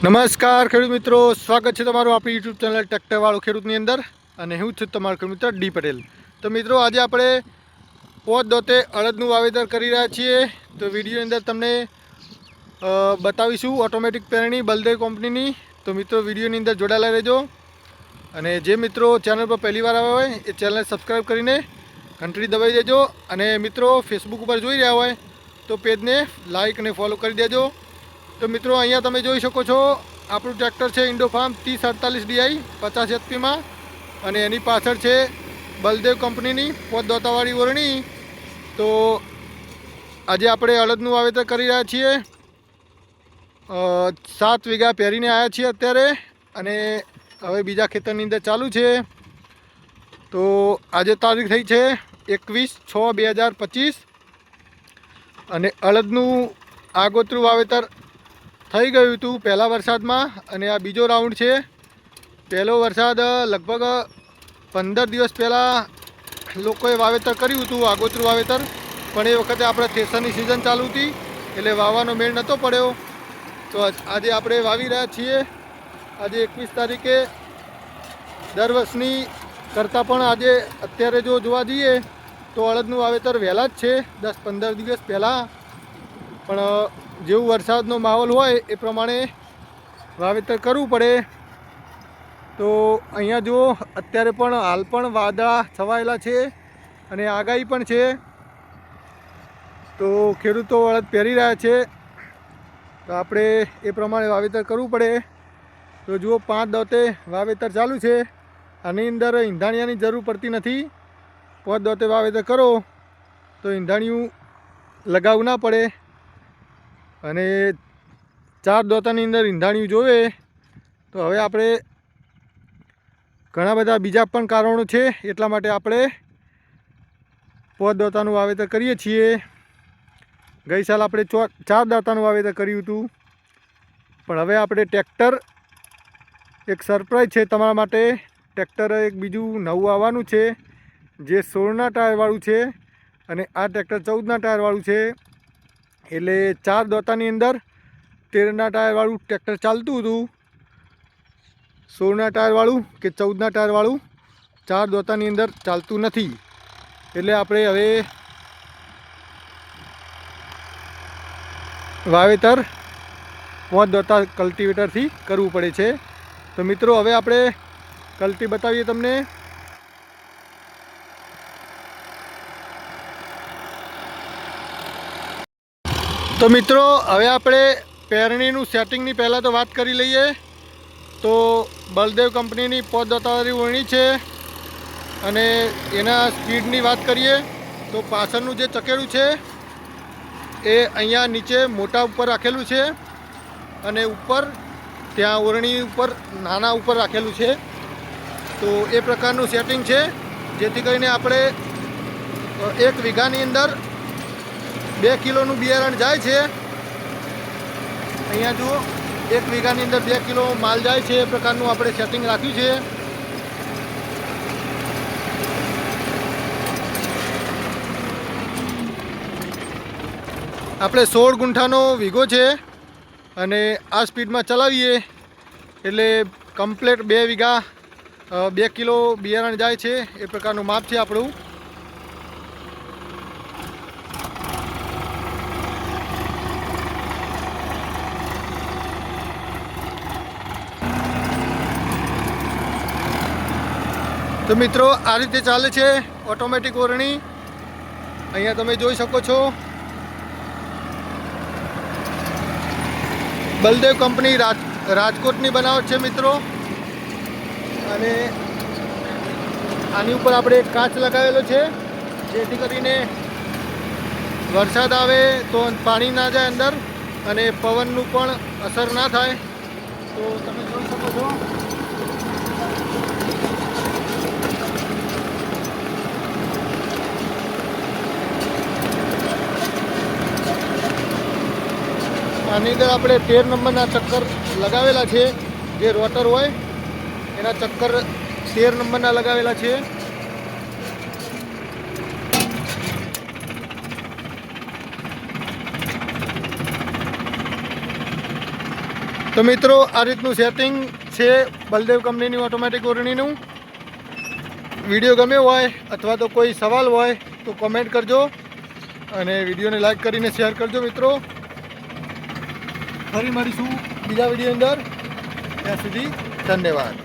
નમસ્કાર ખેડૂત મિત્રો, સ્વાગત છે તમારું આપણી યુટ્યુબ ચેનલ ટ્રેક્ટરવાળો ખેડૂતની અંદર. અને હું છું તમારો ખેડૂત મિત્ર ડી પટેલ. તો મિત્રો, આજે આપણે પોત દોતે અડદનું વાવેતર કરી રહ્યા છીએ. તો વિડીયોની અંદર તમને બતાવીશું ઓટોમેટિક પેરણી બલદેવ કંપનીની. તો મિત્રો, વિડીયોની અંદર જોડાયેલા રહેજો. અને જે મિત્રો ચેનલ પર પહેલી વાર આવ્યા હોય એ ચેનલને સબસ્ક્રાઈબ કરીને ઘંટડી દબાવી દેજો. અને મિત્રો, ફેસબુક ઉપર જોઈ રહ્યા હોય તો પેજને લાઇક અને ફોલો કરી દેજો. તો મિત્રો, અહીંયા તમે જોઈ શકો છો આપણું ટ્રેક્ટર છે ઇન્ડોફાર્મ 3048 DI 50 HPમાં. અને એની પાછળ છે બલદેવ કંપનીની પોત દોતાવાળી ઓરણી. તો આજે આપણે અડદનું વાવેતર કરી રહ્યા છીએ. 7 વીઘા પહેરીને આવ્યા છીએ અત્યારે, અને હવે બીજા ખેતરની અંદર ચાલુ છે. તો આજે તારીખ થઈ છે 21/6/2025, અને અડદનું આગોતરું વાવેતર થઈ ગયું હતું પહેલા વરસાદમાં. અને આ બીજો રાઉન્ડ છે. પહેલો વરસાદ લગભગ 15 દિવસ પહેલાં લોકોએ વાવેતર કર્યું હતું, આગોતરું વાવેતર. પણ એ વખતે આપણે થ્રેસરની સિઝન ચાલુ હતી એટલે વાવવાનો મેળ નહોતો પડ્યો. તો આજે આપણે વાવી રહ્યા છીએ. આજે 21 તારીખે. દર વર્ષની કરતાં પણ આજે અત્યારે જો જોવા જઈએ તો અડદનું વાવેતર વહેલા જ છે, 10-15 દિવસ પહેલાં. પણ જેવું વરસાદનો માહોલ હોય એ પ્રમાણે વાવેતર કરવું પડે. તો અહીંયા જુઓ, અત્યારે પણ હાલ પણ વાદળા છવાયેલા છે અને આગાહી પણ છે. તો ખેડૂતો અડદ પહેરી રહ્યા છે, તો આપણે એ પ્રમાણે વાવેતર કરવું પડે. તો જુઓ, 5 દોતે વાવેતર ચાલુ છે. આની અંદર ઈંધાણિયાની જરૂર પડતી નથી. 5 દોતે વાવેતર કરો તો ઈંધાણિયું લગાવવું ના પડે. અને 4 દોતાની અંદર ઈંધાણિયું જોવે. તો હવે આપણે ઘણા બધા બીજા પણ કારણો છે, એટલા માટે આપણે 5 દોતાનું વાવેતર કરીએ છીએ. ગઈ સાલ આપણે 4 દોતાનું વાવેતર કર્યું હતું. પણ હવે આપણે ટ્રેક્ટર, એક સરપ્રાઈઝ છે તમારા માટે. ટ્રેક્ટર એક બીજું નવું આવવાનું છે, જે 16ના ટાયરવાળું છે. અને આ ટ્રેક્ટર 14ના ટાયરવાળું છે. એટલે 4 દોતાની અંદર 13ના ટાયરવાળું ટ્રેક્ટર ચાલતું હતું. 16ના ટાયરવાળું કે 14ના ટાયરવાળું 4 દોતાની અંદર ચાલતું નથી. એટલે આપણે હવે વાવેતર 5 દોતા કલ્ટિવેટરથી કરવું પડે છે. તો મિત્રો, હવે આપણે કલ્ટી બતાવીએ તમને. તો મિત્રો, હવે આપણે પેરણીનું સેટિંગની પહેલાં તો વાત કરી લઈએ. તો બલદેવ કંપનીની 5 દોતાવાળી ઓરણી છે. અને એના સ્પીડની વાત કરીએ તો પાછળનું જે ચકેડું છે એ અહીંયા નીચે મોટા ઉપર રાખેલું છે, અને ઉપર ત્યાં ઓરણી ઉપર નાના ઉપર રાખેલું છે. તો એ પ્રકારનું સેટિંગ છે, જેથી કરીને આપણે 1 વીઘાની અંદર 2 કિલોનું બિયારણ જાય છે. અહીંયા જુઓ, 1 વીઘાની અંદર 2 કિલો માલ જાય છે. એ પ્રકારનું આપણે સેટિંગ રાખ્યું છે. આપણે 16 ગુંઠાનો વીઘો છે, અને આ સ્પીડમાં ચલાવીએ એટલે કમ્પ્લેટ 2 વીઘા 2 કિલો બિયારણ જાય છે. એ પ્રકારનું માપ છે આપણું. તો મિત્રો, આ રીતે ચાલે છે ઓટોમેટિક ઓરણી. અહીંયા તમે જોઈ શકો છો, બલદેવ કંપની રાજકોટની બનાવટ છે મિત્રો. અને આની ઉપર આપણે કાચ લગાવેલો છે, જેથી કરીને વરસાદ આવે તો પાણી ના જાય અંદર, અને પવનનું પણ અસર ના થાય. તો તમે જોઈ શકો છો, આની અંદર આપણે 13 નંબરના ચક્કર લગાવેલા છે. જે રોટર હોય એના ચક્કર 13 નંબરના લગાવેલા છે. તો મિત્રો આ રીતનું સેટિંગ છે બલદેવ કંપનીની ઓટોમેટિક ઓરણીનું. વિડીયો ગમ્યો હોય અથવા તો કોઈ સવાલ હોય તો કોમેન્ટ કરજો અને વિડીયોને લાઈક કરીને શેર કરજો મિત્રો. ફરી મળીશું બીજા વિડીયો અંદર. ત્યાં સુધી ધન્યવાદ.